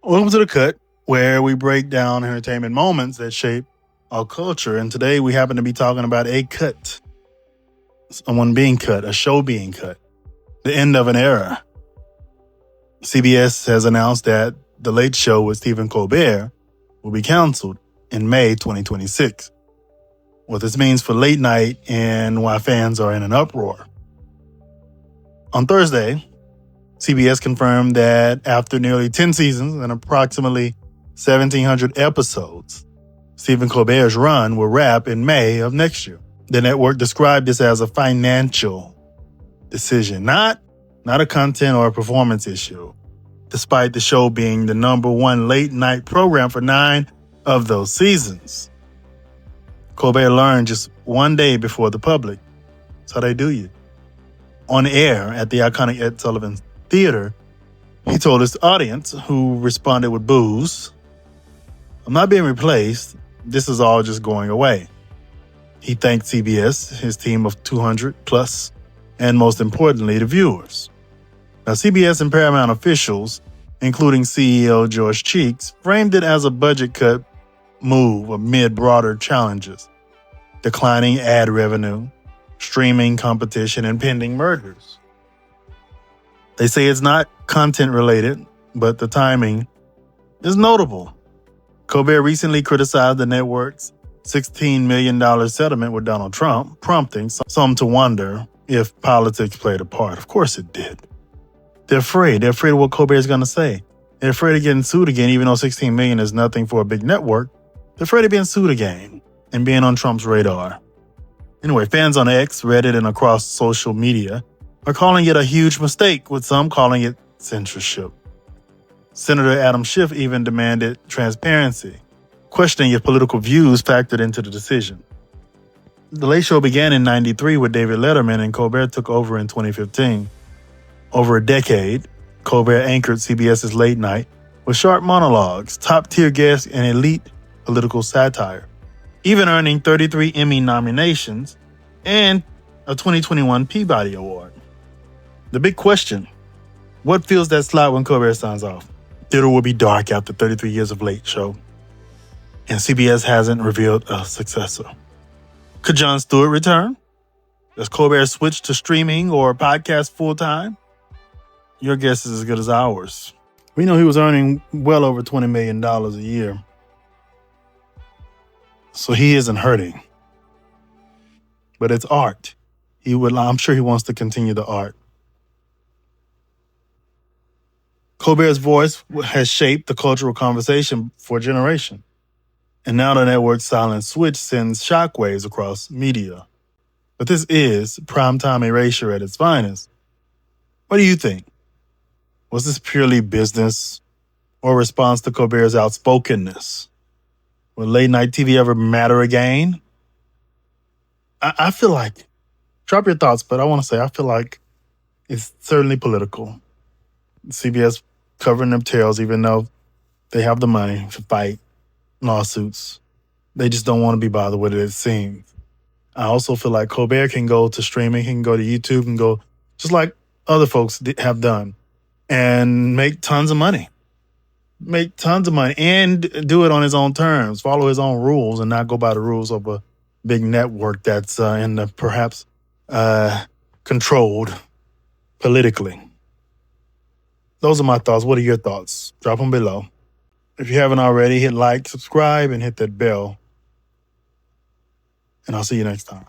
Welcome to The Cut, where we break down entertainment moments that shape our culture. And today we happen to be talking about a cut. Someone being cut, a show being cut. The end of an era. CBS has announced that The Late Show with Stephen Colbert will be canceled in May 2026. What this means for late night and why fans are in an uproar. On Thursday, CBS confirmed that after nearly 10 seasons and approximately 1,700 episodes, Stephen Colbert's run will wrap in May of next year. The network described this as a financial decision, not a content or a performance issue, despite the show being the number one late-night program for 9 of those seasons. Colbert learned just one day before the public. That's how they do you. On air at the iconic Ed Sullivan Theater, he told his audience, who responded with boos, "I'm not being replaced. This is all just going away." He thanked CBS, his team of 200 plus, and most importantly, the viewers. Now, CBS and Paramount officials, including CEO George Cheeks, framed it as a budget cut move amid broader challenges: declining ad revenue, streaming competition, and pending mergers. They say it's not content related, but the timing is notable. Colbert recently criticized the network's $16 million settlement with Donald Trump, prompting some to wonder if politics played a part. Of course it did. They're afraid. They're afraid of what Colbert's going to say. They're afraid of getting sued again, even though $16 million is nothing for a big network. They're afraid of being sued again and being on Trump's radar. Anyway, fans on X, Reddit, and across social media are calling it a huge mistake, with some calling it censorship. Senator Adam Schiff even demanded transparency, questioning if political views factored into the decision. The Late Show began in '93 with David Letterman, and Colbert took over in 2015. Over a decade, Colbert anchored CBS's late night with sharp monologues, top-tier guests, and elite political satire, even earning 33 Emmy nominations and a 2021 Peabody Award. The big question: what fills that slot when Colbert signs off? Theater will be dark after 33 years of Late Show, and CBS hasn't revealed a successor. Could Jon Stewart return? Does Colbert switch to streaming or podcast full-time? Your guess is as good as ours. We know he was earning well over $20 million a year, so he isn't hurting. But it's art. I'm sure he wants to continue the art. Colbert's voice has shaped the cultural conversation for a generation. And now the network's silent switch sends shockwaves across media. But this is primetime erasure at its finest. What do you think? Was this purely business or a response to Colbert's outspokenness? Will late night TV ever matter again? I feel like, drop your thoughts, but I want to say I feel like it's certainly political. CBS covering their tails, even though they have the money to fight lawsuits. They just don't want to be bothered with it, it seems. I also feel like Colbert can go to streaming, he can go to YouTube, and go just like other folks have done, and make tons of money. And do it on his own terms, follow his own rules, and not go by the rules of a big network that's perhaps controlled politically. Those are my thoughts. What are your thoughts? Drop them below. If you haven't already, hit like, subscribe, and hit that bell. And I'll see you next time.